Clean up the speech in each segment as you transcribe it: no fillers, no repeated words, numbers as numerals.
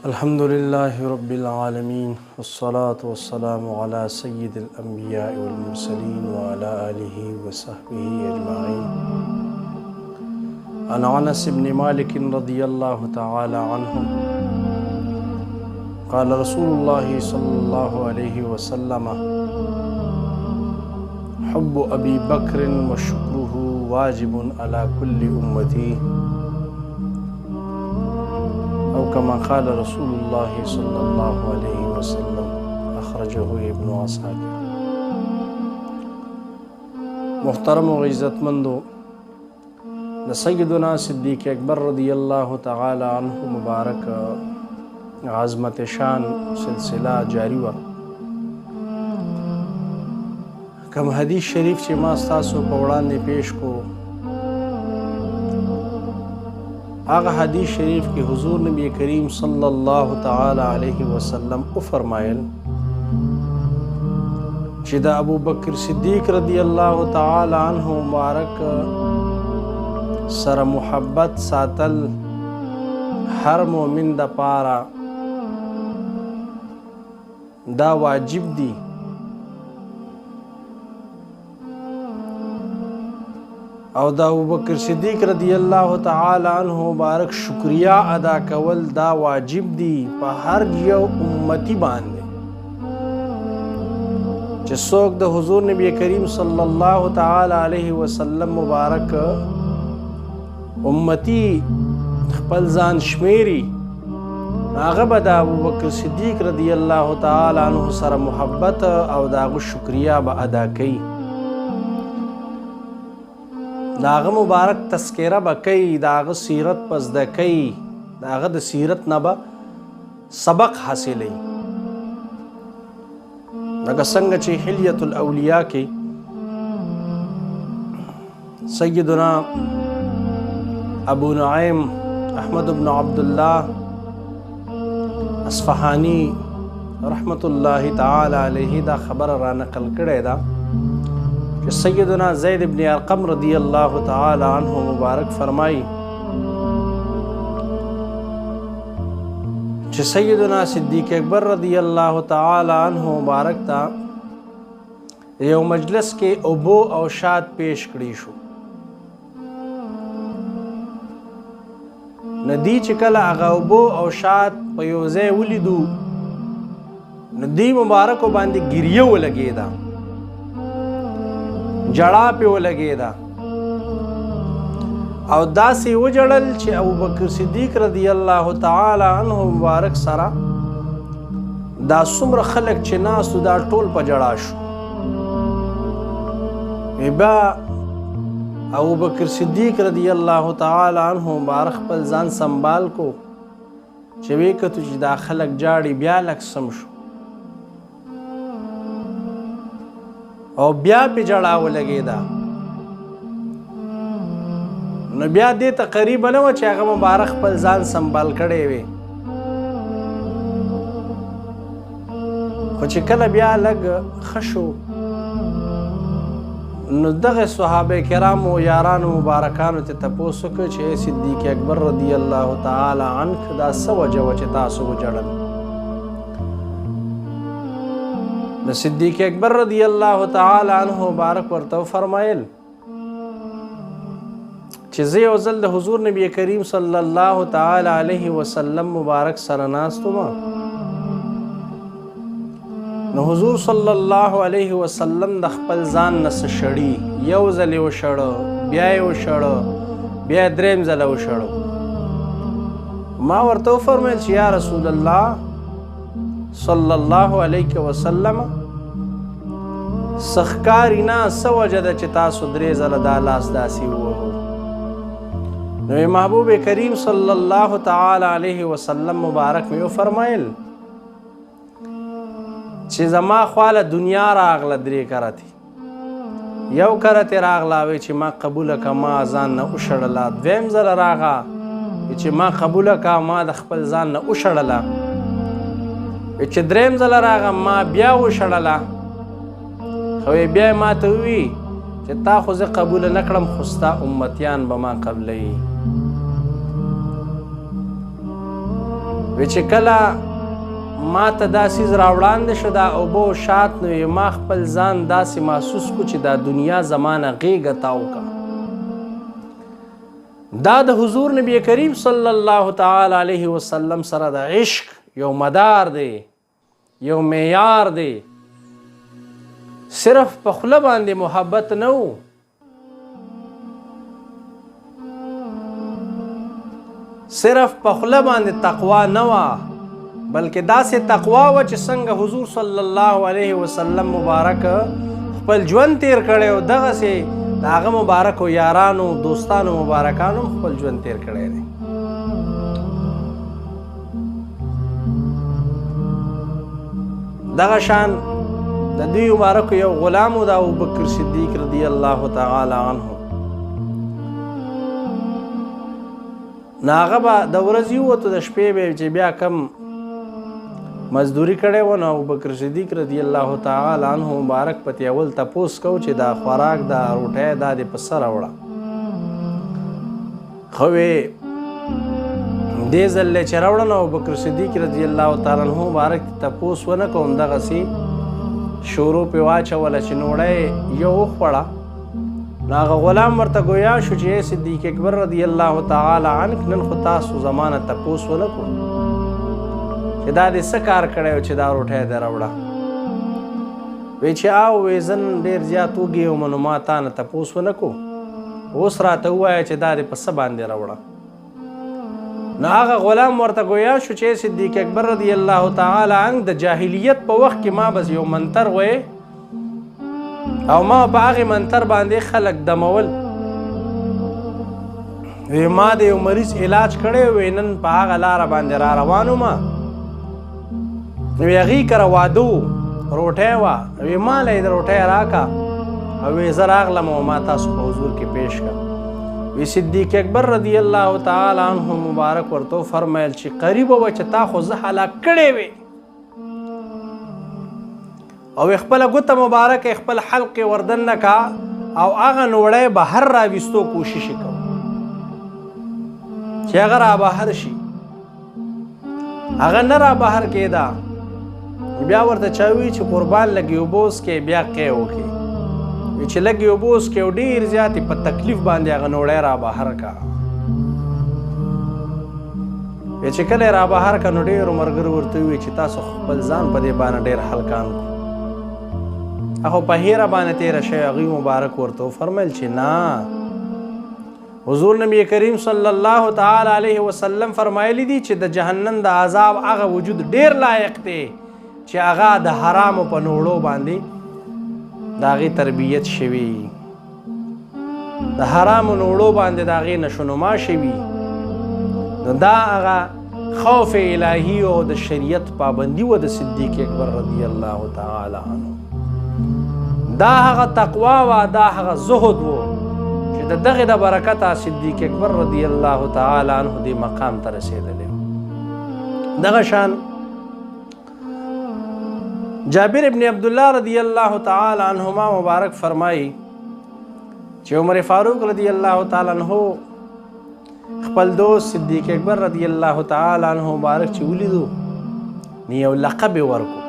الحمد لله رب العالمين والصلاة والسلام على سيد الأنبياء والمرسلين وعلى آله وصحبه أجمعين. عن أنس بن مالك رضي الله تعالى عنه قال رسول الله صلى الله عليه وسلم: حب أبي بكر وشكره واجب على كل أمتي، أو كما قال رسول الله صلى الله عليه وسلم. أخرجه ابن عساكر. محترم و عزتمندو، سیدنا صدیق اکبر رضی اللہ تعالی عنہ مبارک عظمت شان سلسلہ جاری وا. کم حدیث شریف چې ما ستاسو په وړاندې پیش کو، هغه حدیث شریف کې حضور نبی کریم صلی الله تعالی علیه وسلم او فرمایل چې د ابو بکر صدیق رضی الله تعالی عنہ مبارک سره محبت ساتل هر مؤمن د پاره دا واجب دی. او د ابوبکر صدیق رضی الله تعالی عنہ مبارک شکریا ادا کول دا واجب دی په هر یو امتی باندې چې څوک د حضور نبی کریم صلی الله تعالی علیه وسلم مبارک امتی خپل ځان شمیري، هغه به د ابوبکر صدیق رضی الله تعالی عنہ سره محبت او داغه شکریا به ادا کوي، داغه مبارک تذکره به کوي، داغه سیرت په زده کوي، داغه د سیرت نه به سبق حاصلوي. لکه څنګه چې حلیة الاولیاء کې سیدنا ابو نعیم احمد بن عبداللہ اصفهانی رحمت الله تعالی علیه دا خبر را نقل کړی دا کہ سیدنا زید بن ارقم رضی اللہ تعالی عنہ مبارک فرمائی کہ سیدنا صدیق اکبر رضی اللہ تعالی عنہ مبارک تا یو مجلس کے ابو او شاد پیش کړي شو. ندی چې کله هغه ابو او شاد په یو ځای ولیدو، ندی مبارک باندې ګریه ولګېده، جړا په ولګېده او داسې وجړل چې ابوبکر صدیق رضی الله تعالی عنہ مبارک سره دا څومره خلک چې ناستو دا ټول په جړا شو. بیا ابوبکر صدیق رضی الله تعالی عنہ مبارک خپل ځان سنبال کو چې وی کتو چې دا خلک جاړي، بیا لک سم شو او بیا په جړا ولګېده. نو بیا دې ته قریب نه و چې هغه مبارک خپل ځان سنبال کړی وي، خو چې کله بیا لږ ښه شو نو دغه صحابه کرامو یارانو مبارکانو ته تپوس وکړ چې صدیق اکبر رضی الله تعالی عنه دا څه وجه وه چې تاسو وجړل؟ د صدیق اکبر رضی الله تعالی عنہ مبارک ورته فرمایل چې زه یو ځل د حضور نبی کریم صلی الله تعالی علیه وسلم مبارک سره ناستم، نو حضور صلی الله علیه وسلم د خپل ځان نه څه شړي، یو ځل یې وشړه، بیا یې وشړه، بیا یې دریم ځله وشړه. ما ورته وفرمیل چې یا رسول الله صلی الله علیه وسلم سخکاری نه څه وجه ده چې تاسو درې ځله دا لاس داسې ووهو؟ نو محبوب کریم صلی الله تعالی علیه وسلم مبارک مې وفرمایل چې زما خواله دنیا راغله درې کرتې، یو کرتې راغله وی چې ما قبوله که ما ځان نه وشړله، دویم ځله راغه چې ما قبوله که ما د خپل ځان نه وشړله، چې دریم ځله راغه ما بیا وشړله، خو بیا ما ته ووي چې تا خو زه قبوله نه کړم خو ستا امتیان به ما قبلوي. وی چې کله ما ته دا څیز راوړاندې شو دا اوبه او شات نو ما خپل ځان داسې محسوس کو چې دا دنیا زمانه غیږه تاو کا. دا د حضور نبی کریم صلی الله تعالی علیه وسلم سره د عشق یو مدار دی، یو معیار دی. صرف په خوله باندې محبت نه و، صرف په خوله باندې تقوا نه وه، بلکې داسې تقوا وه چې څنګه حضور صلی الله علیه وسلم مبارک خپل ژوند تیر کړی او دغسې د هغه مبارکو یارانو دوستانو مبارکانو خپل ژوند تیر کړی دی. دغه شان د دوی مبارکو یو غلام و د ابوبکر صدیق رضی الله تعالی عنه. نو هغه به د ورځې ووتو د شپې به چې بیا کم مزدوري کړی و نو ابوبکر صدیق رضی الله تعالی عنه مبارک پتې اول تپوس کو چې دا خوراک دا روټۍ دا دې په سر راوړه. خو دې ځل چې راوړه نو ابوبکر صدیق رضی الله تعالی عنه مبارک تپوس ونه کوم دغسې شورو پې واچوله چې نوړی یو وخوړه. نو هغه غلام ورته ګویا شو چې ای صدیق اکبر رضی الله تعالی عنک نن خو تاسو زمانه تپوس ونه کړو چې دا دې څه کار کړی و چې دا روټۍ دې راوړه. وی چې او وی زه نن ډېر زیات وږی وم نو ما تا نه تپوس ونه کړو، اوس راته ووایه چې دا دې په څه باندې راوړه. نو هغه غلام ورته ګویا شو چې صدیق اکبر رضی الله تعالی عنه د جاهلیت په وخت کې ما بس یو منتر وی او ما په هغې منتر باندې خلک دمول. وی ما د یو مریض علاج کړی وی نن په هغه لاره باندې را روان وم. وی هغې کره واده و، روټۍ وه. وی ما له یې د روټۍ راکه او وی زه راغلم او ما تاسو په حضور کې پیش کړه. وی صدیق اکبر رضی الله تعالی عنه مبارک ورته فرمایل چې قریب وه چې تا خو زه هلاک کړی وې او خپله ګوته مبارک خپل حلق وردن نه کا او هغه نوړی بهر راویستو کوشش یې کوو چې هغه را بهر شي. هغه نه را بهر کېده. بیا ورته چا وی چې قربان لږې اوبه وڅښې بیا قی وکړې. وی چې لږې اوبه وڅښې او ډېر زیاتې په تکلیف باندې هغه نوړی را بهر کا. وی چې کله یې را بهر کا نو ډېرو ملګرو ورته وویل چې تاسو خپل ځان په دې باندې ډېر هلکان کړو. هغه په هیره باندې تېره شوی. هغوی مبارک ورته وفرمیل چې نه، حضور نبی کریم صلی الله تعالی علیه وسلم فرمایلی دي چې د جهنم د عذاب هغه وجود ډېر لایق دی چې هغه د حرامو په نوړو باندې د هغې تربیت شوي، د حرامو نوړو باندې د هغې نشونما شوي. نو دا هغه خوف الهي او د شریعت پابندي و د صدیق اکبر رضی الله تعالی عنه. دا هغه تقوا وه، دا هغه زهد و چې د دغې د برکته صدیق اکبر رضی الله تعالی عنه دې مقام ته رسېدلی و. دغه شان جابر ابن عبدالله رضی الله تعالی عنهما مبارک فرمایي چې عمر فاروق رضی الله تعالی عنه خپل دوست صدیق اکبر رضی الله تعالی عنه مبارک چې ولیدو نو یو لقب یې ورکړو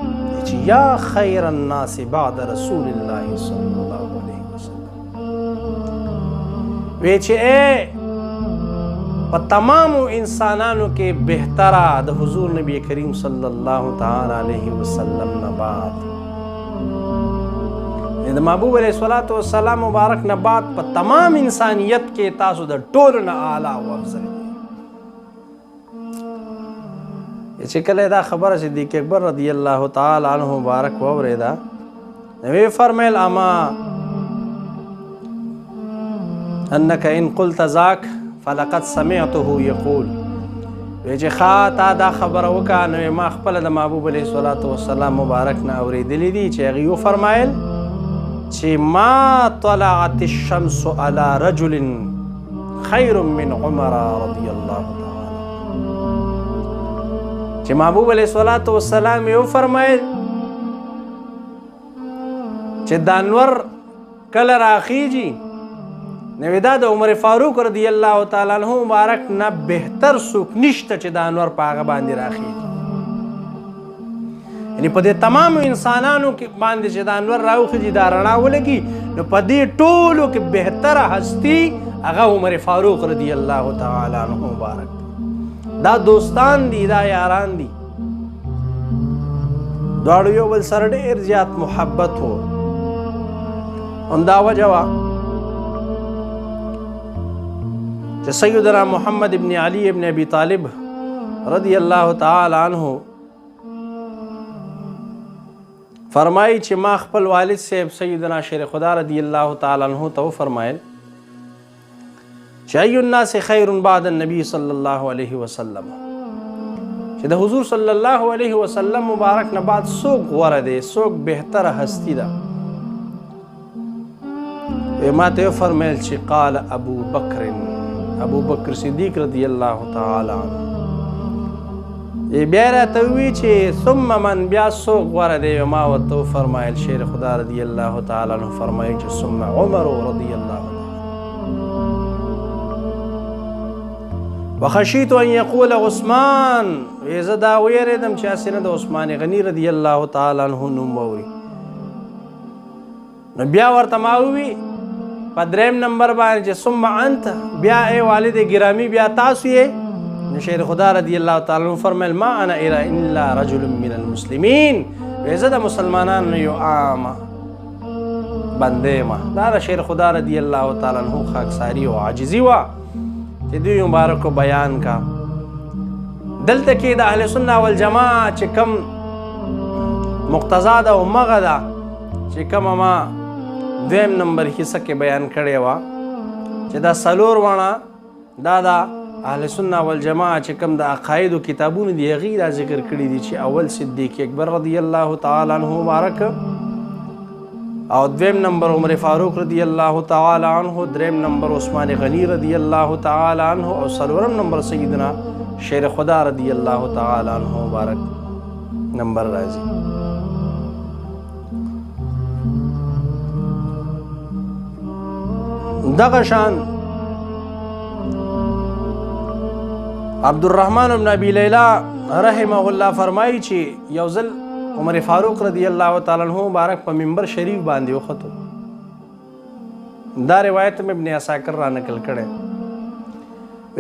چې یا خیر الناس بعد رسول الله صلی الله علیه وسلم. وی چې په تمامو انسانانو کې بهتره د حضور نبی کریم صلی الله تعالی علیه وسلم نه بعد د محبوب علیه الصلاة والسلام مبارک نه بعد په تمام انسانیت کې تاسو د ټولو نه اعلی او افضل دی. چې کله دا خبره صدیق اکبر رضی الله تعالی عنه مبارک واورېده نو وی فرمیل اما انک ان قلت ذاک فلقد سمعته یقول. وی چې ښه تا دا خبره وکړه نو ما خپله د محبوب علیه الصلاة والسلام مبارک نه اورېدلي دي چې هغې وفرمایل چې ما طلعت الشمس على رجل خیر من عمر رضی الله تعالی. چې محبوب علیه الصلاة والسلام یې وفرمایل چې دا انور کله راخیږي نو دا د عمر فاروق رضی الله تعالی عنہ مبارک نه بهتر څوک نشته چې د انور په هغه باندې راخیږي. یعنی په دې تمام انسانانو کې باندې چې د انور راوخیږي دا رڼا ولګي، نو په دې ټولو کې بهتره هستی هغه عمر فاروق رضی الله تعالی عنہ مبارک. دا دوستان دي، دا یاران دي، دواړو یو بل سره ډېر زیات محبت و. همدا وجه وه چې سیدنا محمد ابن علی ابن ابي طالب رضی الله تعالی عنہ فرمایي چې ما خپل والد صاحب سیدنا شیر خدا رضی الله تعالی عنہ ته وفرمایل چې ای الناس خیر بعد النبي صلی الله علیه وسلم، چې د حضور صلی الله علیه وسلم مبارک نه بعد څوک غوره دی، څوک بهتره هستی ده؟ ما ته فرمایل چې قال ابو بکر صدیق رضی الله تعالی عنہ. بیا راته وی چې ثم من، بیا څوک غوره دی؟ ما ورته فرمایل شیر خدا رضی الله تعالی عنہ فرمایي چې ثم عمر رضی الله عنه. وخشیت ان یقول عثمان، زه دا ویرېدم چې هسې نه د عثمان غني رضی الله تعالی عنہ نوم واوري. نو بیا ورته ما ووي په دریم نمبر باندې چې ثم انت، بیا ای والد ګرامی بیا تاسو یې؟ نو شیر خدا رضی الله تعالی عنہ فرمایل ما انا الا رجل من المسلمین، زه د مسلمانانو یو عام بنده ما. دا شیر خدا رضی الله تعالی عنہ خاکساری او عاجزی وه چې دوی مبارکو بیان کا. دلته کې د اهل سنت والجماعت چې کم مقتضا ده او مغه ده چې کومه ما دویم نمبر حصہ کې بیان کړې وه چې دا څلور واړه دا د اهل سنت والجماعت چې کوم د عقایدو کتابونه دي هغې دا ذکر کړي دي چې اول صدیق اکبر رضی الله تعالی عنہ مبارک، او دویم نمبر عمر فاروق رضی الله تعالی عنہ، دریم نمبر عثمان غنی رضی الله تعالی عنہ، او څلورم نمبر سیدنا شیر خدا رضی الله تعالی عنہ مبارک نمبر راځي. دغه شان عبدالرحمن بن ابي لیلہ رحمه الله فرمایي چې یو ځل عمر فاروق رضی الله تعالی عنہ مبارک په منبر شریف باندې وختو. دا روایت میں ابن عساکر را نقل کړي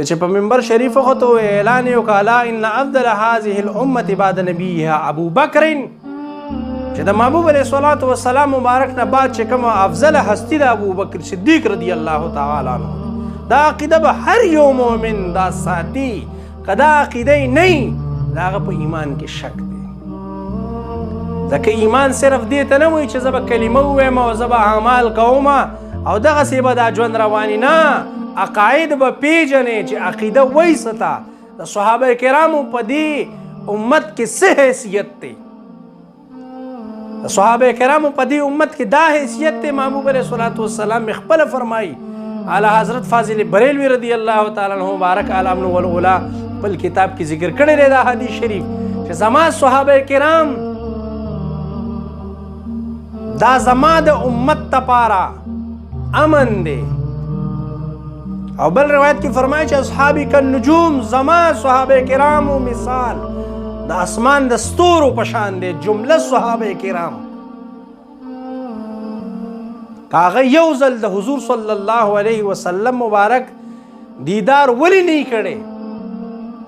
چې په منبر شریف وختو اعلان وکړ ان افضل هذه الامه بعد نبيها ابو بکر، چې د محبوب علیه الصلاۃ والسلام مبارک نه بعد چې کومه افضل هستی د ابو بکر صدیق رضی الله تعالی عنہ. دا عقیده به هر یو مؤمن دا ساتي، کدا عقیده نه داغه په ایمان کې شک دی. ځکه ایمان صرف دې ته نه وایي چې زه به کلمه ووایم او زه به اعمال کوم او دغسې به دا ژوند رواني، نه، عقاید به پیژنې چې عقیده وایسته د صحابه کرامو په دې امت کې څه حیثیت دی. د صحابه کرامو په دې امت کې دا حیثیت دی. محبوب علیه الصلاۃ والسلام خپله فرمایي، اعلی حضرت فاضل بریلوی رضی الله تعالی عنہ مبارک الامن والعلا خپل کتاب کې ذکر کړی دی دا حدیث شریف چې زما صحابه کرام دا زما د امت تپاره امن دی. او بل روایت کې فرمایي چې اصحابي کالنجوم، زما صحابه کرامو مثال د اسمان د ستورو په شان دی. جمله صحابه کرام کاغه یو ځل د حضور صلی الله علیه وسلم مبارک دیدار ولی نه کړي،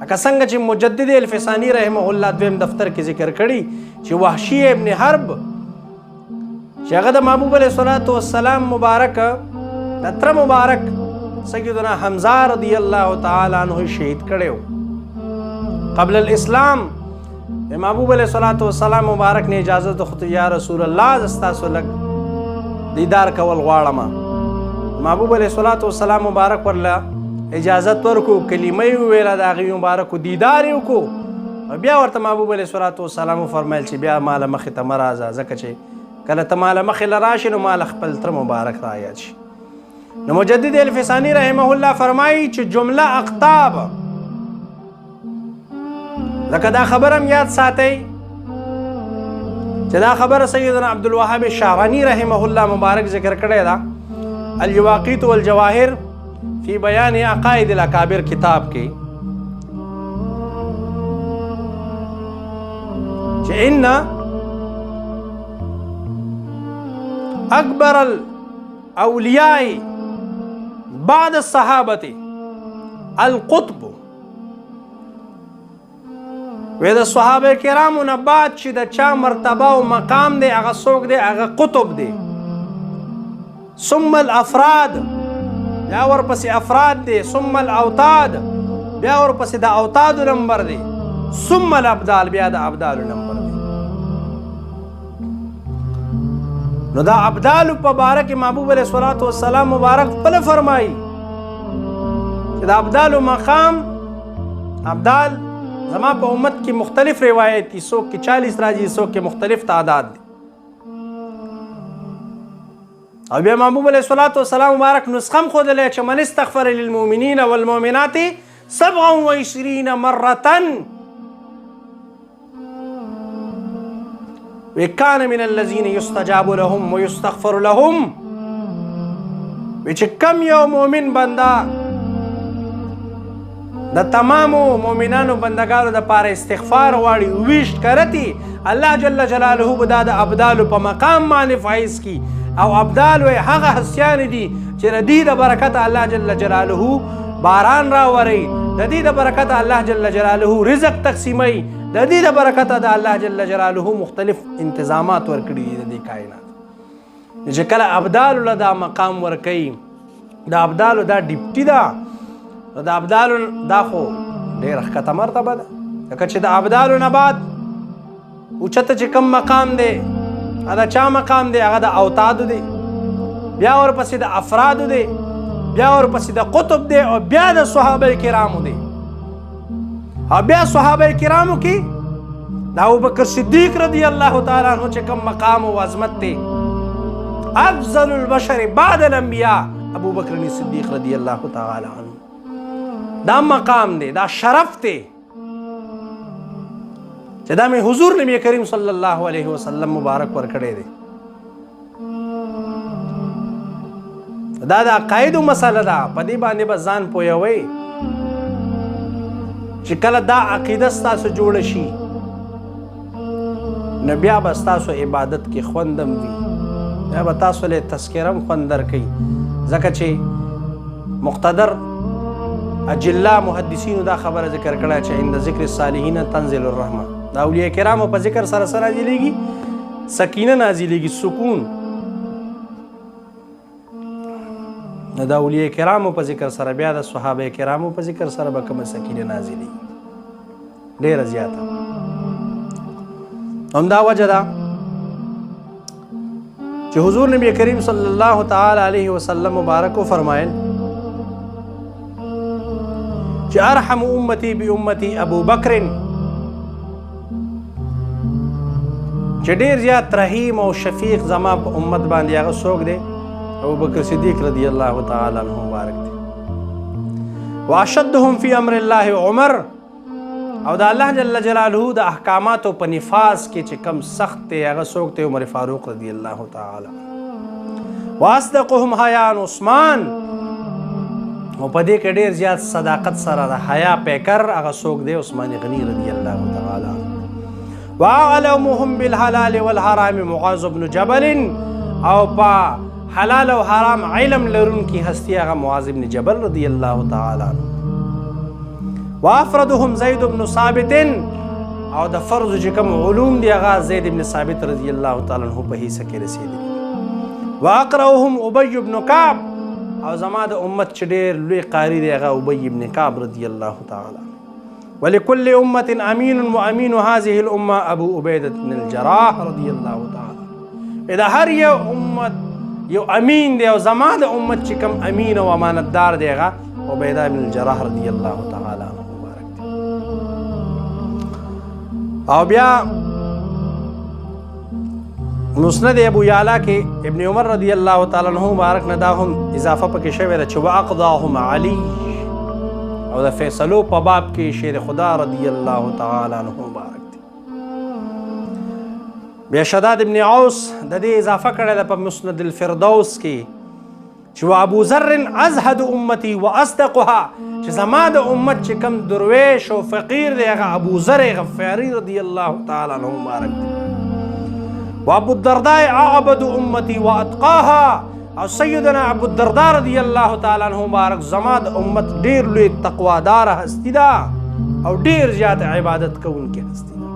لکه څنګه چې مجدد الفسانی رحمه الله دویم دفتر کې ذکر کړي چې وحشی ابن حرب چې هغه د محبوب علیه الصلاۃ والسلام مبارک د تر مبارک سیدنا حمزه رضی الله تعالی عنہ شهید کړي قبل الاسلام. محبوب علیه الصلاۃ والسلام مبارک نے اجازه د یا رسول الله استاسو لګ دیدار کول غواړم. محبوب علیه الصلاۃ والسلام مبارک ورله اجازت ورکو، کلمه ویله د هغې مبارکو، دیدار یې وکړو. بیا ورته محبوب علیه الصلاۃ والسلام وفرمیل چې بیا ماله مخې ته مه راځه، ځکه چې کله ته ماله مخې له راشي نو ماله خپل تره مبارک را یاد شي. نو مجدد الفسانی رحمه الله فرمایي چې جمله اقطاب، لکه دا خبرم یاد ساتئ چې دا خبره سیدنا عبدالوهاب شعرانی رحمه الله مبارک ذکر کړی ده اليواقيت والجواهر فی بیان عقائد الاکابر کتاب کې چې ان اکبر الاولیاء بعد الصحابه القطب وې د صحابه کرامو نه بعد چې د چا مرتبه او مقام دی هغه څوک دی هغه قطب دی ثم الافراد بیا ورپسې افراد دی ثم الاوتاد بیا ورپسې د اوتادو نمبر دی ثم الابدال بیا د ابدالو نمبر دی نو دا ابدالو په باره کې محبوب علیه الصلاة والسلام مبارک خپله فرمایي چې د ابدالو مقام ابدال زما په امت کې مختلف روایت دي څوک کې 40 راځي څوک کې مختلف تعداد دي او بیا محبوب علیه الصلاة والسلام مبارک نسخه هم ښودلی چې من استغفر للمؤمنین والمؤمنات 27 مرة وكان من الذين يستجاب لهم ويستغفر لهم چې کم یو مؤمن بنده د تمامو مؤمنانو بندگانو د پاره استغفار واړي ویشت کرتی الله جل جلاله به دا د ابدالو په مقام باندې فایز کی او ابدال وی هغه هسیان دي چې د دې د برکت الله جل جلاله باران راوري د دې د برکت الله جل جلاله رزق تقسیمي د دې د برکت د الله جل جلاله مختلف انتظامات ورکړي دي د دې کائنات چې کله ابدال له دا مقام ورکي د ابدال دا ډیپټي دا د ابدال دا خو ډېر ښکته مرتبه ده ځکه چې د ابدالو نه بعد اوچته چې کم مقام دی دا چا مقام دی هغه د اوتادو دی بیا ورپسې د افرادو دی بیا ورپسې د قطب دی او بیا د صحابه کرامو دی او بیا صحابه کرامو کې د ابوبکر صدیق رضی الله تعالی عنہ چې کم مقام او عظمت دی افضل البشر بعد الانبیاء ابوبکر صدیق رضی الله تعالی عنہ دا مقام دی دا شرف دی چې دا مې حضور نبی کریم صلی الله علیه وسلم مبارک ورکړی دی دا د عقایدو مسله ده په دې باندې به ځان پوهوئ چې کله دا عقیده ستاسو جوړه شي نو بیا به ستاسو عبادت کې خوندم وي بیا به تاسو له تذکره هم خوند درکوي ځکه چې مقتدر اجلا محدثینو دا خبره ذکر کړه چې عند ذکر الصالحین تنزل الرحمه دا اولیاء کرامو په ذکر سره سره نازلېږي سکینه نازلېږي سکون دا اولیاء کرامو په ذکر سره بیا د صحابه کرامو په ذکر سره به کومه سکینه نازلېږي ډېره زیاته همدا وجه ده چې حضور نبی کریم صلی الله تعالی علیه وسلم مبارک فرمایل چې ارحم امتی بامتی ابو بکر چې ډېر زیات رحیم او شفیق زما په امت باندې هغه څوک دی ابو بکر صدیق رضی الله تعالی عنہ مبارک دی واشدهم فی امر الله عمر او د الله جل جلاله د احکاماتو په نفاذ کې چې کم سخت دی هغه څوک دی عمر فاروق رضی الله تعالی واصدقهم حیاء عثمان او په دې کې ډېر زیات صداقت سره د حیا پیکر هغه څوک دی عثمان غنی رضی الله تعالی واعلمهم بالحلال والحرام معاذ بن جبل او په حلال او حرام علم لرونکي هستی هغه معاذ بن جبل رضی الله تعالی عنہ وافردهم زید بن ثابت او د فرض چې کوم علوم دی هغه زید بن ثابت رضی الله تعالی عنہ په حصہ کې رسیدلی واقرأهم ابي بن كعب او زما د امت چې ډېر لوی قاری دی هغه ابي بن كعب رضی الله تعالی ولكل امه امين وامين هذه الامه ابو عبيده بن الجراح رضی الله تعالی اذا هر یو امت یو امین دی او زما د امت چې کوم امین او امانتدار دی هغه عبیده بن الجراح رضی الله تعالی عنہ مبارک دی او بیا مسند ابو یعلا کې ابن عمر رضی الله تعالی عنہ مبارک نه دا هم اضافه پکې شوی ده چې واقضاهم علی او د فیصلو په باب کې شیر خدا رضی الله تعالی عنہ مبارک دی بیا شداد ابن عوس د دې اضافه کړی ده په مسند الفردوس کې چې ابو ذر ازهد امتی واصدقها چې زما د امت چې کم درویش او فقیر دی هغه ابو ذر غفاری رضی الله تعالی عنہ مبارک دی وابو الدرداء اعبد امتی واتقاها او سیدنا ابو الدرداء رضی الله تعالی عنہ مبارک زما د امت ډیر لوی تقوادار هستی دا او ډیر زیات عبادت کوونکی هستی دا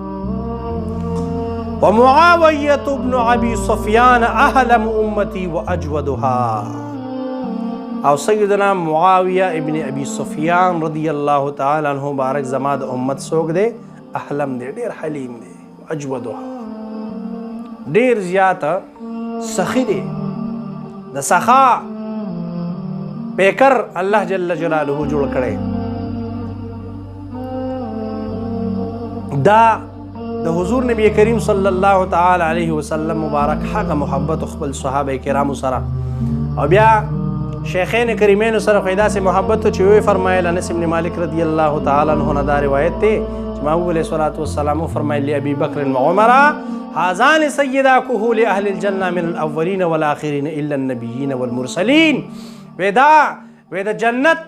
ومعاویة ابن ابي سفیان اهلم امتی واجودها او سیدنا معاویہ ابن ابی سفیان رضی اللہ تعالی عنہ مبارک زما د امت څوک دی احلم دی ډیر حلیم دی اجودها ډیر زیات سخی دی د سخا پیکر الله جل جلاله جوړ کړي دا د حضور نبی کریم صلی الله تعالی علیه وسلم مبارک هغه محبت خپل صحابه کرامو سره او بیا شیخین کریمین سره خیدا سے محبت چې وی فرمایله انس بن مالک رضی الله تعالی عنہ نه دا روایت ته چې محبوب علیہ الصلوۃ والسلام فرمایلی ابي بکر و عمر هذان سيدا كهول اهل الجنه من الاولين والاخرين الا النبيين والمرسلين ودا جنت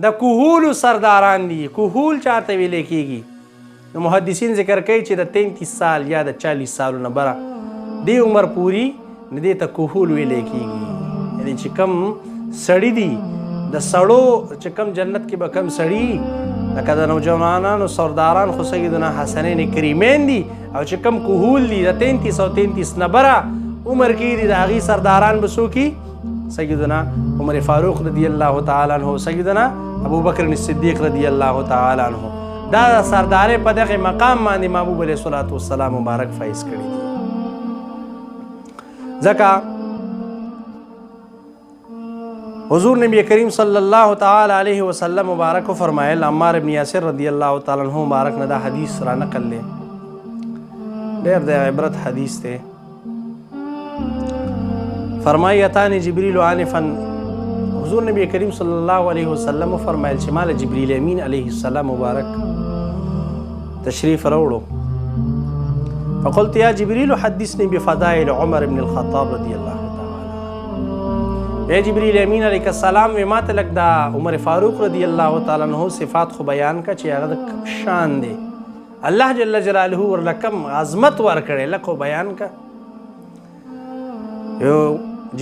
د کوهول سرداران دي کوهول چاته ویل کیږي نو محدثین ذکر کوي چې د 33 سال یا د 40 سالونو بره دی عمر پوری ندی ته کوهول ویل کیږي یعنی چې کم سړی دي د سړو چې کم جنت کې به کم سړی لکه د نوجوانانو سرداران خو سیدنا حسنین کریمین دي او چې کم کوهول دي د 33 نبره عمر کې دي د هغې سرداران به څوک سیدنا عمر فاروق رضی الله تعالی عنہ سیدنا ابو بکر صدیق رضی الله تعالی عنہ دا سردارې په دغه مقام باندې محبوب علیه الصلوۃ والسلام مبارک فایز کړي دي ځکه حضور نبی کریم صلی الله تعالی علیہ وسلم مبارک فرمایل عمار ابن یاسر رضی الله تعالی عنہ مبارک نه دا حدیث را نقل لے ډېر د عبرت حدیث ته فرمایي اتانی جبریل عنفا حضور نبی کریم صلی الله علیہ وسلم فرمایل چې مال جبریل امین علیہ السلام مبارک تشریف راوړو فقلت یا جبریل حدثني بفضائل عمر بن الخطاب رضی الله اے جبریل امین علیہ السلام وی ماته لګ دا عمر فاروق رضی الله تعالی عنہ صفات خو بیان کا چې هغه شان دی الله جل جلاله ورلکم عظمت ور کړي لکه بیان کا یو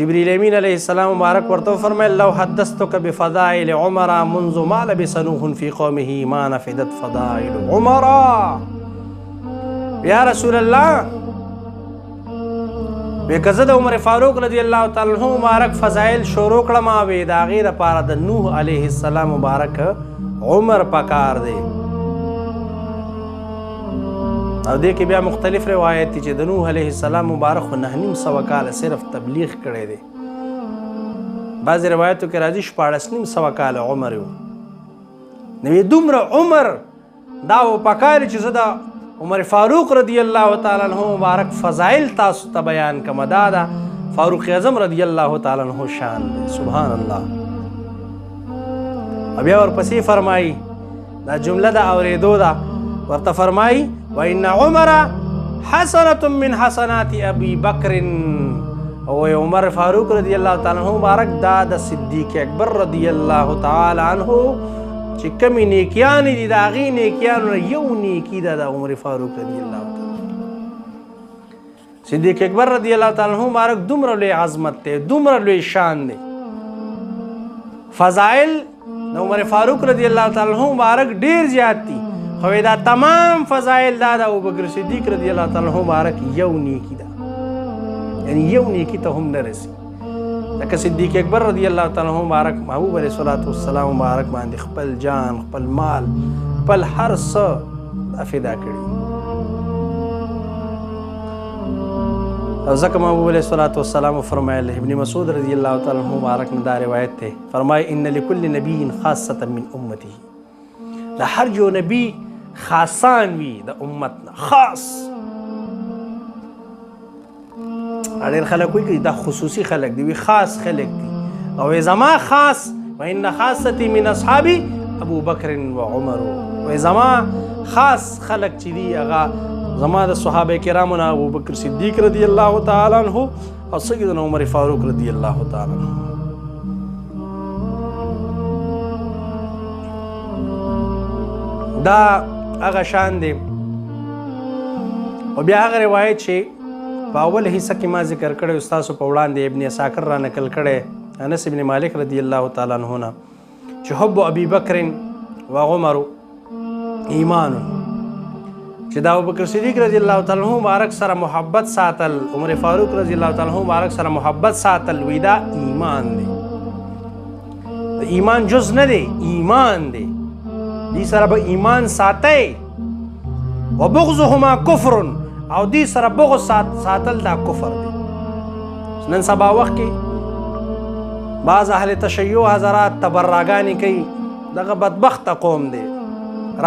جبریل امین علیہ السلام مبارک ورته فرمایل لو حدثتك بفضائل عمر منذ ما لبث نوح في قومه ما نفدت فضائل عمر یا رسول الله وکزه د عمر فاروق رضی الله تعالی عنہ مبارک فضائل شروع کړم او دا غیر لپاره د نوح علیه السلام مبارک عمر پکار دی او دې کې بیا مختلف روایت دي چې د نوح علیه السلام مبارک 9.5 کال صرف تبلیغ کړی دی بعض روایتو کې راځي 14.5 کال عمر یو نو دومره عمر دا پکار چې زه د عمر فاروق رضی الله تعالی عنہ مبارک فضائل تاسو ته بیان کوم دا فاروق اعظم رضی الله تعالی عنہ شان دی سبحان الله بیا ورپسې فرمایي دا جمله د اورېدو ده ورته فرمایي وان عمر حسنه من حسنات ابي بکر او عمر فاروق رضی الله تعالی عنہ مبارک دا د صدیق اکبر رضی الله تعالی عنہ چې کمی نیکیان دي د هغې نیکیانو نه یو نیکي ده د عمر فاروق رضی الله تعالی صدیق اکبر رضی الله تعالی عنہ مبارک دومره لوی عظمت دی دومره لوی شان دی فضائل د عمر فاروق رضی الله تعالی عنہ مبارک ډیر زیات دي خو دا تمام فضائل دا د ابوبکر صدیق رضی الله تعالی عنہ مبارک یو نیکی ده یعنی یو نیکی ته هم نه رسي لکه صدیق اکبر رضی الله تعالی عنہ مبارک محبوب علیہ الصلوۃ والسلام مبارک باندې خپل جان خپل مال خپل هر څه فدا کړي او ځکه محبوب علیہ الصلوۃ والسلام فرمایل ابن مسعود رضی الله تعالی عنہ مبارک نه دا روایت ته فرمای ان لكل نبی خاصه من امته د هر جو نبی خاصان وي د امت نه خاص اړیر خلک وایي دا خصوصي خلک دي وي خاص خلک دي او زما خاص وان خاصتي من اصحابي ابو بکر و عمر و زما خاص خلک چې دي هغه زما د صحابه کرامو نه ابو بکر صدیق رضی الله تعالی عنہ او سیدنا عمر فاروق رضی الله تعالی عنہ دا هغه شان دی. او بیا هغه روایت چې په اول حصه کې ما ذکر کړی ستاسو په وړاندې ابن عساکر را نقل کړی انس ابن مالک رضی الله تعالی عنه نه چې حب ابي بکر و عمر ایمان، چې دا ابوبکر صدیق رضی الله تعالی عنہ مبارک سره محبت ساتل، عمر فاروق رضی الله تعالی عنہ مبارک سره محبت ساتل، وی دا ایمان دی. ایمان جز نه دی، ایمان دی. دی سره به ایمان ساتئ. وبغضهما کفر، او دی سره بغض ساتل دا کفر دی. نن سبا وخت کې بعض اهل تشیع حضرات تبرعګانې کوي، دغه بدبخته قوم دی،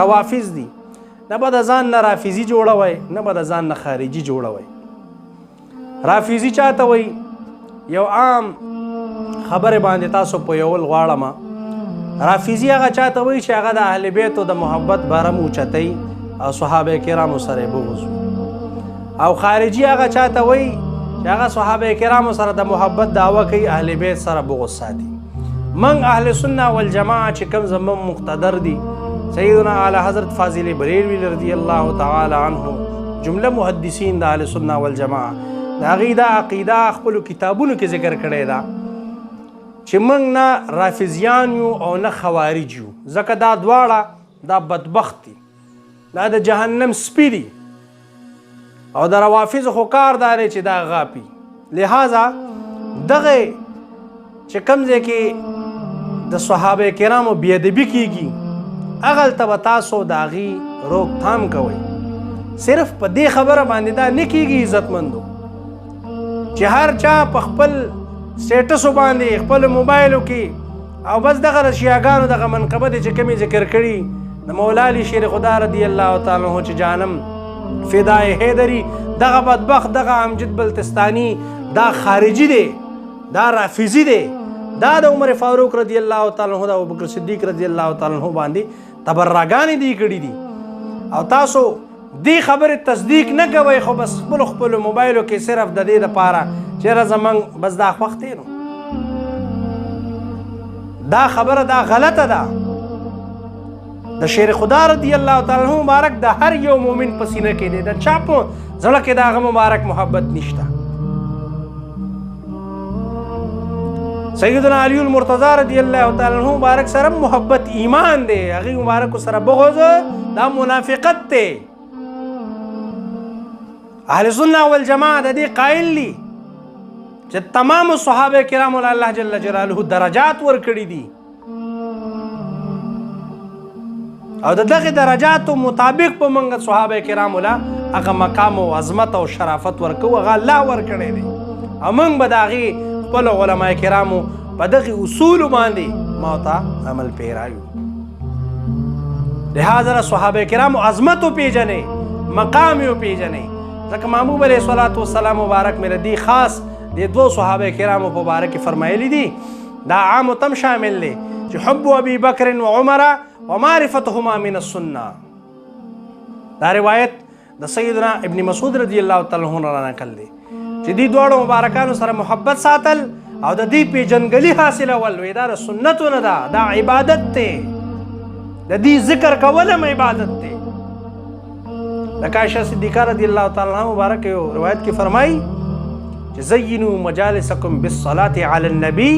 روافض دي. نه به د ځان نه رافضي جوړوئ، نه به د ځان نه خارجي جوړوئ. رافضي چاته وایي؟ یو عام خبرې باندې تاسو پویول غواړم. رافضي هغه چاته وایي چې هغه د اهل بیتو د محبت بارم اوچتئ او صحابه کرامو سره بغض، او خارجي هغه چاته وایي چې هغه صحابه کرامو سره د محبت دعوه کوي، اهل بیت سره بغض ساتي. من اهل سنت والجماعه چې کوم زمون مقتدر دي، سیدنا اعلی حضرت فاضل بریلوی رضی الله تعالی عنه، جمله محدثین د اهل سنت والجماعه د هغې دا عقیده خپلو کتابونو کې ذکر کړې ده چې موږ نه رافضیان یو او نه خوارج یو، ځکه دا دواړه دا بدبخت دي، دا د جهنم سپي دي، او د روافضو خو کار دا دی چې دا غاپي. لہذا دغه چې کوم ځای کې د صحابه کرامو بېادبي کېږي، هغلته به تاسو د هغې روکتھام کوئ. صرف په دې خبره باندې دا نه کېږي عزتمندو چې هر چا په خپل سټیټسو باندې خپل موبایلو کې او بس دغه د شیعاګانو دغه منقبه دی چې کومې ذکر کړي د مولا علی شیر خدا رضی الله تعالی عنه چې جانم فدای حیدری، دغه بدبخت دغه امجد بلتستانی دا خارجي دی، دا رافضي دی، دا د عمر فاروق رضی الله تعالی عنہ، د ابوبکر صدیق رضی الله تعالی عنہ باندې تبرعګانې دی کړي دي. او تاسو دې خبرې تصدیق نه کوئ، خو بس خپلو موبایلو کې صرف د دې دپاره چېرې زمونږ بس دا خوښ دی. نو دا خبره دا غلطه ده. د شیر خدا رضی الله تعالی عنہ مبارک د هر یو مؤمن په سینه کې دی، د چا په زړه کې د هغه مبارک محبت نشته. سیدنا علی المرتضی رضی الله تعالی عنہ مبارک سره محبت ایمان دی، هغې مبارک سره بغض دا منافقت دی. اهل سنت والجماعه د دې قائل دي چې تمام صحابه کرامو له الله جل جلاله درجات ورکړي دي، او د دغه درجاتو مطابق په موږ صحابه کرامو له هغه مقام او عظمت او شرافت ورکو، هغه الله ورکړی دی، او موږ به د هغې خپل علما کرامو په دغه اصولو باندې موته عمل پیرایو. لہذا صحابه کرامو عظمت وپېژنئ، مقام یې وپېژنئ، ځکه محبوب علیه الصلاة والسلام مبارک مې دی خاص د دوه صحابه کرامو په باره کې فرمایلی دي، دا عامو تم شامل دی چې حب ابي بکر و عمر ومعرفتهما من السنه. دا روایت د سیدنا ابن مسعود رضی الله تعالی عنہ را نقل دی چې دې دواړو مبارکانو سره محبت ساتل او د دې پیژنګلي حاصلول، وی دا د سنتو نه ده، دا عبادت دی، د دې ذکر کول هم عبادت دی. لکه عائشہ صدیقہ رضی الله تعالی عنہ مبارک یو روایت کې فرمایي چې زینوا مجالسکم بالصلاة علی النبی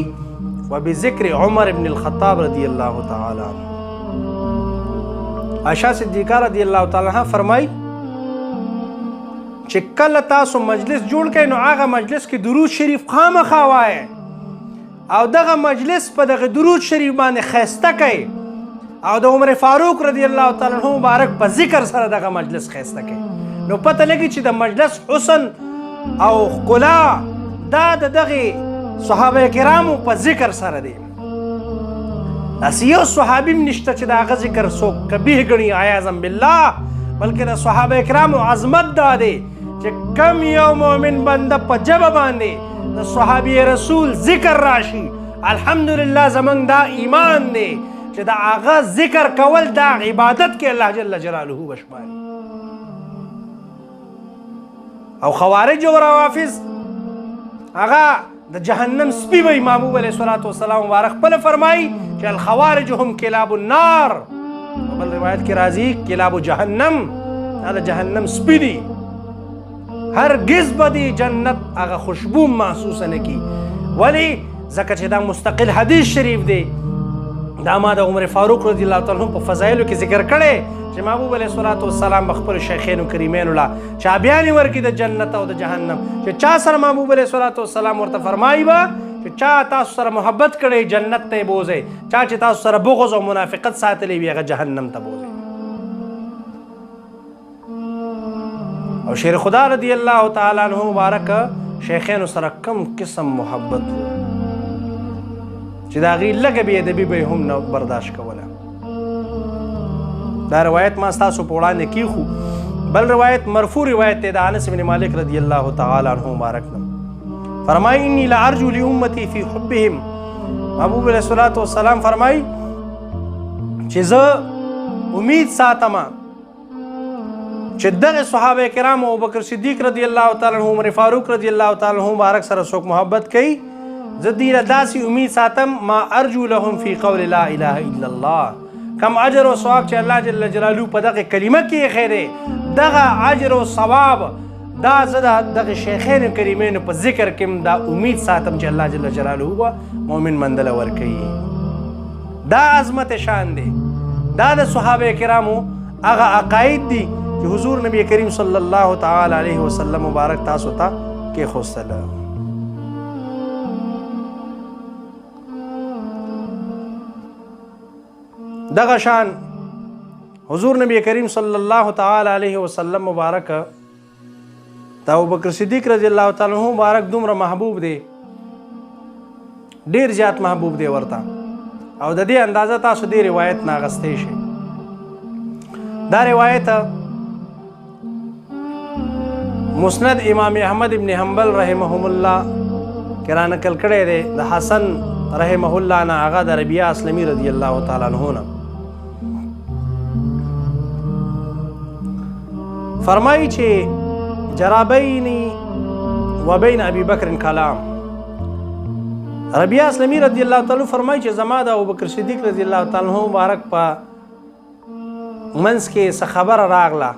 وبذکر عمر بن الخطاب رضی الله تعالی عنہ. عائشہ صدیقہ رضی الله تعالی عنہ فرمایي چې کله تاسو مجلس جوړ کړئ نو هغه مجلس کې درود شریف خامخا وایئ، او دغه مجلس په دغه درود شریف باندې ښایسته کړئ، او د عمر فاروق رضی الله تعالی عنہ مبارک په ذکر سره دغه مجلس ښایسته کړئ، نو پته لګي چې د مجلس حسن او ښکلا دا د دغې صحابه کرامو په ذکر سره دی. داسې یو صحابي هم نشته چې د هغه ذکر څوک قبیح ګڼي عیاذا بالله، بلکې د صحابه کرامو عظمت دا دی چې کم یو مؤمن بنده په ژبه باندې د صحابي رسول ذکر راشي، الحمدلله زمونږ دا ایمان دی چې د هغه ذکر کول دا عبادت کې الله جل جلاله بشماري. او خوارج او روافض هغه د جهنم سپي وي. محبوب علیه الصلاة والسلام مبارک خپله فرمایي چې الخوارج هم کلاب النار، بل روایت کې راځي کلاب جهنم دا د جهنم سپي دي هرگز به د جنت هغه خوشبو محسوسه نه کي ولې ځکه چې دا مستقل حدیث شریف دی دا ما د عمر فاروق رضی الله تعالی عنہ په فضایلو کې ذکر کړی چې محبوب علیه الصلاة والسلام به خپلو شیخینو کریمینو له چابیانې ورکړي د جنت او د جهنم چې چا سره محبوب علیه الصلاة والسلام ورته فرمایي به چې چا تاسو سره محبت کړی جنت ته یې بوځئ چا چې تاسو سره بغض او منافقت ساتلی وي هغه جهنم ته بوځئ او شیر خدا رضی الله تعالی عنہ مبارک شیخینو سره کم قسم محبت و چې د هغې لږه بې ادبي به یې هم نه برداشت کوله دا روایت ما ستاسو په وړاندې کیښو بل روایت مرفوع روایت دی د انس بن مالک رضی الله تعالی عنہ مبارک نه فرمایي انی لارجو لامتی فی حبهم محبوب علیه الصلاة والسلام فرمایي چې زه امید ساتم چې دغه صحابه کرام ابوبکر صدیق رضی الله تعالی عنہ عمر فاروق رضی الله تعالی عنہ مبارک سره څوک محبت کوي زه دې له داسې امید ساتم ما ارجو لهم فی قول لا اله الا الله کم اجر او ثواب چې الله جل جلاله په دغه کلمه کې یې خیری دغه اجر او ثواب دا زه دغه شیخین کریمینو په ذکر کې دا امید ساتم چې الله جل جلاله به مؤمن مندله ورکوي دا عظمت شان دی دا د صحابه کرامو هغه عقاید دي چې حضور نبی کریم صلی الله تعالی علیه وسلم مبارک تاسو ته کېښودله دغه شان حضور نبی کریم صلی الله تعالی علیه وسلم مبارک دا ابوبکر صدیق رضی الله تعالی عنہ مبارک دومره محبوب دی ډیر زیات محبوب دی ورته او د دې اندازه تاسو دې روایت نه اخیستی شئ دا روایت مسند امام احمد ابن حنبل رحمهم الله کې را نقل کړی دی د حسن رحمه الله نه هغه د ربیعه اسلمي رضی الله تعالی عنہ نه فرمایي چې جرى بيني وبين ابي بکر کلام ربیعه اسلمي رضی الله تعالی فرمایي چې زما د ابوبکر صدیق رضی الله تعالی عنہ مبارک په منځ کې څه خبره راغله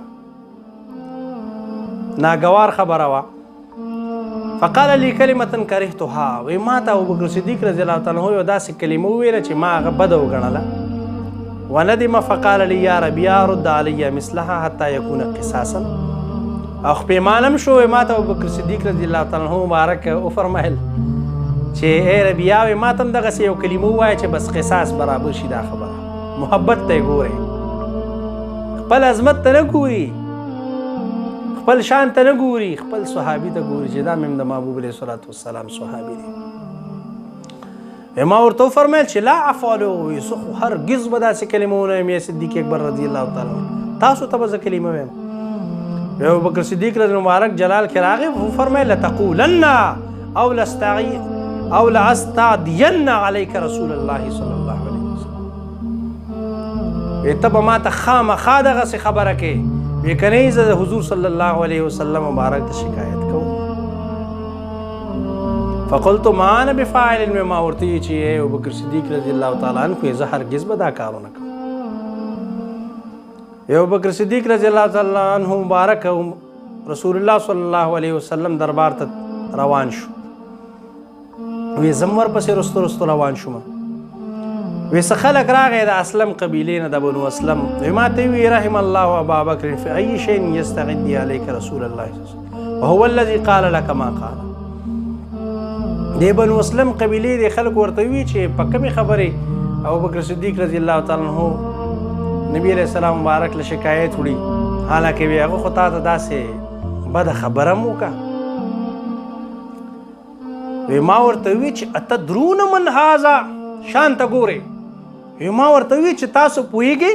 ناګوار خبره وه فقال لي كلمة كرهتها وی ما ته ابوبکر صدیق رضی الله تعالی عنہ یو داسې کلمه وویله چې ما هغه بده وګڼله وندم فقال لي يا ربيعه رد علي مثلها حتى يكون قصاصا او پېمانم شو ما ته ابوبکر صدیق رضی الله تعالی عنہ مبارک وفرمایل چې ای ربیعه وی ما ته هم دغسې یو کلمه ووایه چې بس قصاص برابر شي دا خبره محبت ته یې ګورئ خپل عظمت ته نه ګوري خپل شان ته نه ګوري خپل صحابي ته ګوري چې دا مې د محبوب علیه الصلاة والسلام صحابي دی ما ورته وفرمیل چې لا افعلو زه خو هرګز به داسې کلمه ونه یم یا صدیق اکبر رضی الله تعالی عنہ تاسو ته به زه کلمه ویم ابوبکر صدیق رضی مبارک جلال کې راغی وفرمیل لتقولن او لاستعدین علیک رسول الله صلی الله علیه وسلم ته به ما ته خامخا دغسې خبره کې بیکنی زه د حضور صلی الله علیه وسلم مبارک ته شکایت کوم فقلت ما انا بفاعل مما ورته چې ابوبکر صدیق رضی الله تعالی عنہ زه هرگز به دا کارونه کوم ابوبکر صدیق رضی الله تعالی عنہ مبارک رسول الله صلی الله علیه وسلم دربار ته روان شو وی زم ورپسې رستو رستو روان شوم وی څه خلک راغی د اسلم قبیلې نه د بنو اسلم وی ما ته وی رحم الله ابا بکر فی ای شیء یستغنی علیک رسول الله صلی الله علیه وسلم وهو الذي قال لك ما قال د بنو اسلم قبیلې د خلکو ورته وی چې په کومې خبرې ابوبکر صدیق رضی الله تعالی عنہ نبی علیہ السلام مبارک له شکایت وړي حالانکه وی هغه خو تا ته داسې بده خبره م وکړه وی ما ورته وی چې اتدرون من هذا شان ته ګورئ وی ما ورته وی چې تاسو پوهیږئ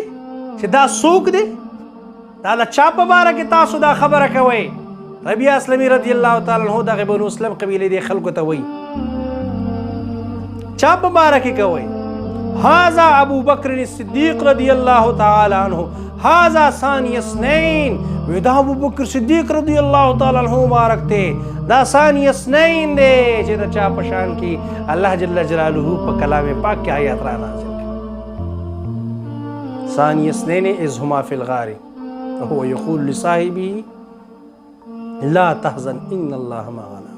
چې دا څوک دی دا له چا په باره کې تاسو دا خبره کوئ ربیعه اسلمي رضی الله تعالی عنہ دغه بنو اسلم قبیلې دې خلکو ته وایي چا په باره کې کوئ هذا ابو بکر الصدیق رضی الله تعالی عنہ هذا ثانی اثنین وی دا ابو بکر صدیق رضی الله تعالی عنہ مبارک ته دا ثانی اثنین دی چې د چا په شان کې الله جل جلاله په کلام پاک کې آیات را نازل کړي ثاني اثنين اذ هما في الغار وهو يقول لصاحبه لا تحزن ان الله معنا.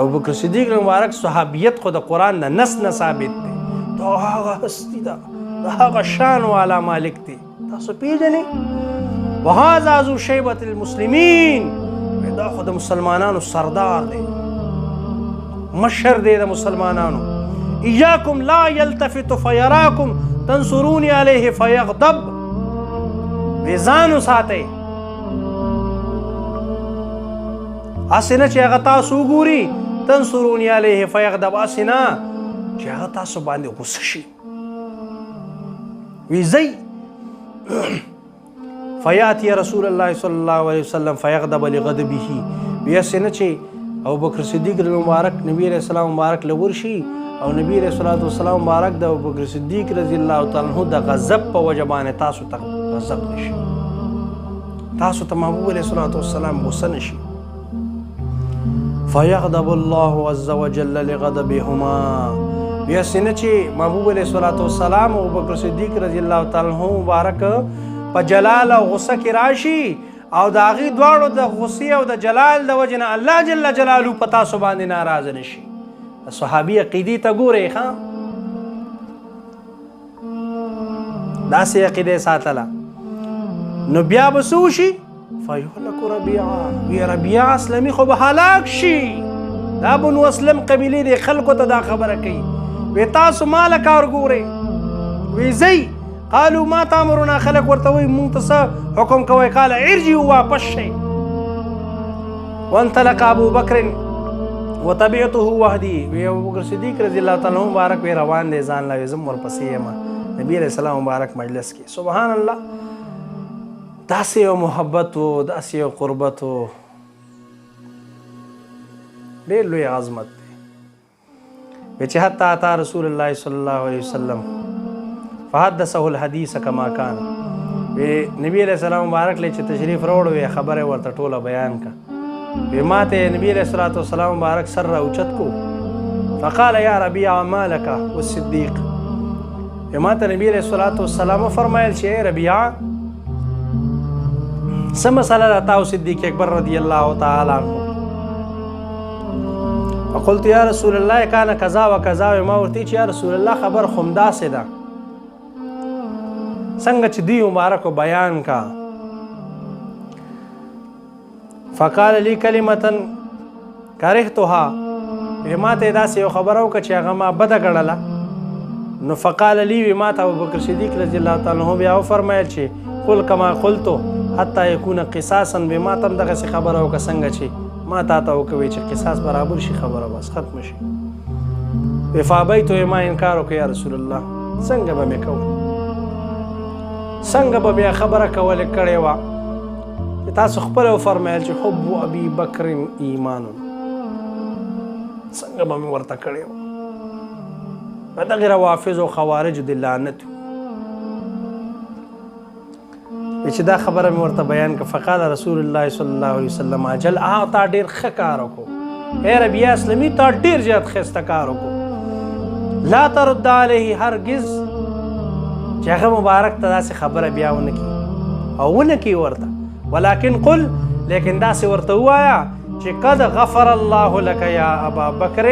ابو بکر صدیق مبارک صحابیت خو د قرآن نه نس نه ثابت دی، دا هغه هستی ده، دا هغه شان والا مالک دی. تاسو پیژنئ وهذا ذو شیبة المسلمین، دا خو د مسلمانانو سردار دی، مشر دی د مسلمانانو. ایاکم لا یلتفت فیراکم تنصرونی علیه فیغضب، ځان وساتئ هسې نه چې هغه تاسو وګوري تنصرونی علیه فیغضب، هسې نه چې هغه تاسو باندې غصه شي. وی ځئ فیاتی رسول الله صلی الله علیه وسلم فیغضب لغضبه، وی هسې نه چې ابوبکر صدیق مبارک نبی علیہ السلام مبارک له ورشي او نبی علیہ الصلوۃ والسلام مبارک د ابوبکر صدیق رضی الله تعالی عنہ د غضب په وجه باندې تاسو ته غضب نشي، تاسو ته محبوب علیہ الصلوۃ والسلام غصه نشي. فیغضب الله عز وجل لغضبهما، بیا سینه چې محبوب علیہ الصلوۃ والسلام او ابوبکر صدیق رضی الله تعالی عنہ مبارک په جلال او غصه کې راشي او د هغې دواړو د غصې او د جلال د وجې نه الله جل جلاله په تاسو باندې ناراضه نه شي. صحابي عقیدې ته ګورئ ښه، داسې عقیده یې ساتله. نو بیا به څه وشي؟ فیهلک ربیعه، وی ربیعه اسلمي خو به هلاک شي. دا بنو اسلم قبیلې دې خلکو ته دا خبره کوي، وی تاسو ما له کار ګورئ، وی ځئ قالوا ما تامرنا، خلق ورته وایي مونږ ته څه حکم کوئ؟ قال ارجعوا، واپس شئ. وانطلق ابو بکر وتبعته وحدي، وی ابوبکر صدیق رضی الله تعالی عنہ مبارک وی روان دی ځان لا زم ورپسې یم نبی علیہ السلام مبارک مجلس کې. سبحان الله، داسې یو محبت و، داسې یو قربت و، ډېر لوی عظمت دی. وی چې حتی اتا رسول الله صلی الله علیه وسلم فحدثه الحدیث کما کان، وی نبی علیہ السلام مبارک له چې تشریف راوړ وی خبره ورته ټوله بیان کا. وی ماته نبی علیہ الصلوۃ والسلام مبارک سر اوچت کو، فقال یا ربیع ما لك والصدیق، وی ماته نبی علیہ الصلوۃ والسلام فرمایل چې ربیع څه مسله ده تا او صدیق اکبر رضی الله تعالی عنہ؟ فقلت یا رسول الله کان کذا و کذا، ما ورته چې یا رسول الله خبر خو همداسې ده څنګه چې دوی مبارک بیان کا. فقال لی کلمة کرهتها، ما ته داسې یو خبره وکړه چې هغه ما بده ګڼله. نو فقال لی، ما ته ابوبکر صدیق رضی الله تعالی عنہ بیا وفرمایل چې قل کما قلتو حتی یکون قصاصا، به ما ته هم دغسې خبره وکړه څنګه چې ما تا ته وکوي چې قصاص برابر شي، خبره بس ختم شي. فابیتو، ما انکار وکړ یا رسول الله، څنګه به مې کول، څنګه به بیا خبره کولې کړې وه چې تاسو خپله وفرمیل چې حب ابي بکر ایمان، څنګه به مې ورته کړې وه. په دغې روافظ او خوارجو د لعنت چې دا خبره مې ورته بیان کړه. فقال رسول الله صلی الله علیه وسلم اجل، تا ډېر ښه کار وکړو، ای ربیع اسلمي تا ډېر زیات ښایسته کار وکړو. لا ترد علیه، هرګز چې هغه مبارک ته داسې خبره بیا ونه کړي او ونه کړي ورته، ولکن قل، لیکن داسې ورته ووایه چې قد غفر الله لك یا ابا بکر،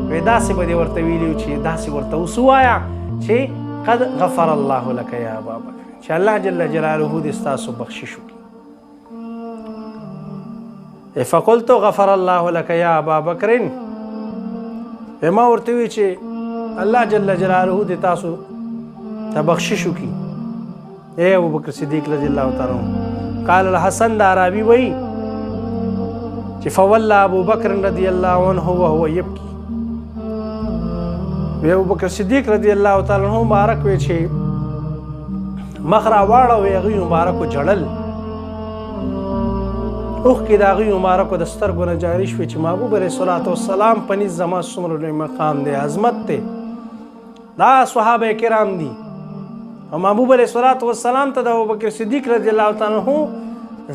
وی داسې به دې ورته ویلي چې داسې ورته اوس ووایه چې قد غفر الله لك یا ابا بکر، چې الله جل جلاله دې ستاسو بخشش وکړي. فقلت غفر الله لك یا ابا بکر، ما ورته وی چې الله جل جلاله دې تاسو ته بخشش وکړي اے ابوبکر صدیق رضی الله تعالی عنہ. قال الحسن د عربي وایي چې فولى ابو بکر رضی الله عنه وهو يبكي، وی ابوبکر صدیق رضی الله تعالی عنہ مبارک وی چې مخ را واړه وی هغوی مبارکو جړل، اوښکې د هغوی مبارکو د سترګو نه جاري شوې چې محبوب علیه الصلاة والسلام په نزد زما څومره لوی مقام دی، عظمت دی. دا صحابه کرام دي او محبوب علیه الصلاة والسلام ته د ابوبکر صدیق رضی الله تعالی عنہ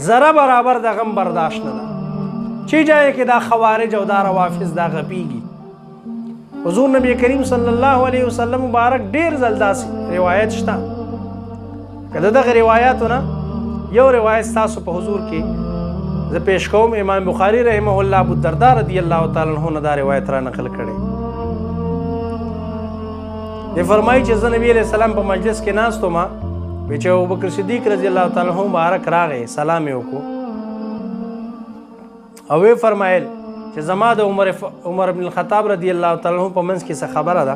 ذره برابر د غم برداشت نه ده. چی جای کې دا خوارج او دا روافظ دا غپیږي حضور نبی کریم صلی الله علیه وسلم مبارک ډیر ځل داسې روایت شته که د دغه روایاتو نه یو روایت ستاسو په حضور کې زه پیش کوم. امام بخاري رحمه الله ابو الدرداء رضی الله تعالی عنہ نه دا روایت را نقل کړی. دی فرمایي چې زه نبی علیه السلام په مجلس کې ناست وم چې ابوبکر صدیق رضی الله تعالی عنہ مبارک راغی سلام یې وکړو او وی فرمایل چې زما د عمر بن الخطاب رضی الله تعالی عنہ په منځ کې څه خبره ده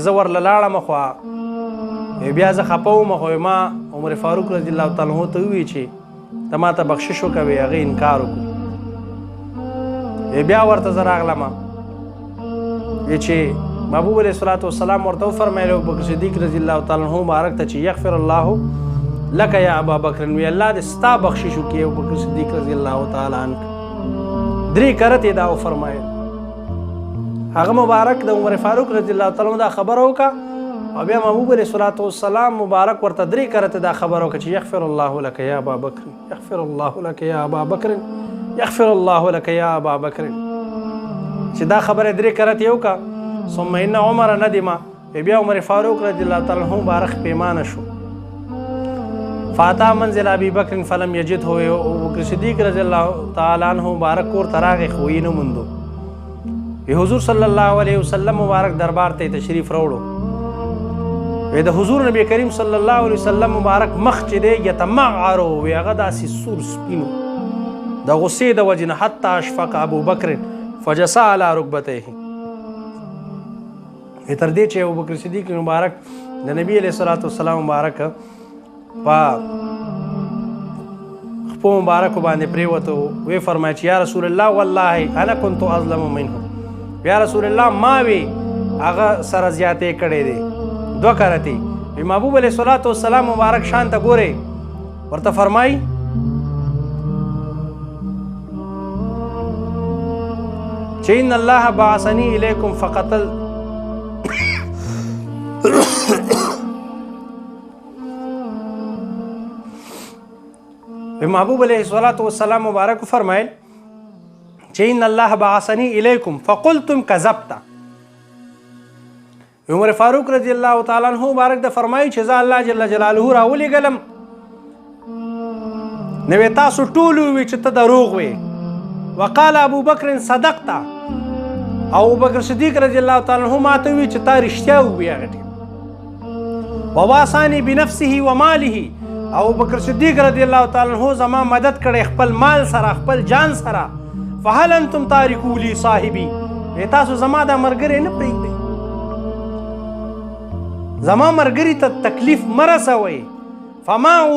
زه ورله لاړم خو بیا زه خفه وم خو ما عمر فاروق رضی الله تعالی عنہ ته وویل چې ته ما ته بخشش وکوې هغې انکار وکړو بیا ورته زه راغلم چې محبوب علیه الصلاة والسلام ورته وفرمیل ابوبکر صدیق رضی الله تعالی عنہ مبارک ته چې یغفر الله لک یا ابا بکر وی الله دې ستا بخشش وکړي ابوبکر صدیق رضی الله تعالی عنہ 3 کرته دا وفرمایل. هغه مبارک د عمر فاروق رضی الله تعالی عنہ دا خبره وکړه او بیا محبوب علیه الصلاة والسلام مبارک ورته 3 کرته دا خبره وکړه چې یغفر الله لک یا ابا بکر یغفر الله لک یا ابا بکر یغفر الله لک یا ابا بکر چې دا خبره 3 کرته یو کا ثم ان عمر ندم بیا عمر فاروق رضی الله تعالی عنہ مبارک پیمانه شو فاتا منزل ابي بکر فلم يجده ابوبکر صدیق رضی الله تعالی عنہ مبارک کور تراغه خو یې نه موندو. حضور صلی الله علیه وسلم مبارک دربار ته تشریف راوړو د حضور نبی کریم صلی الله علیه وسلم مبارک مخ چې دی یتمعر وی هغه داسې سور سپینو د غصې د وجې نه حتی اشفق ابوبکر فجسا علی رکبتیه تر دې چې ابوبکر صدیق مبارک د نبی علیه الصلاة والسلام مبارک په خپو مبارکو باندې پریوتو وی فرمایي چې یا رسول الله والله انا كنت اظلم منه یا رسول الله ما وی هغه سره زیاتې کړې دي 2 کرتی محبوب علیه الصلاة والسلام مبارک شان ته ګوري ورته فرمایي چې ان الله بعثني الیکم فقتل محبوب علیه الصلاة والسلام مبارک فرمایل چې ان الله بعثني الیکم فقلتم کذبت. عمر فاروق رضی الله تعالی عنہ مبارک د فرمایي چې زه الله جل جلاله راولېږلم نو تاسو ټول وی چې ته دروغ وې. وقال ابو بکر صدقت او ابوبکر صدیق رضی الله تعالی عنہ ماته وی چې تا رښتیا وویې هغه ټیم. وواصاني بنفسه وماله او ابوبکر صدیق رضی الله تعالی عنہ زما مدد کړي خپل مال سره خپل جان سره. فهل انتم تارکو لی صاحبي تاسو زما دا مرګري نه پرېږدئ زما مرګري ته تکلیف مرسوئ. فما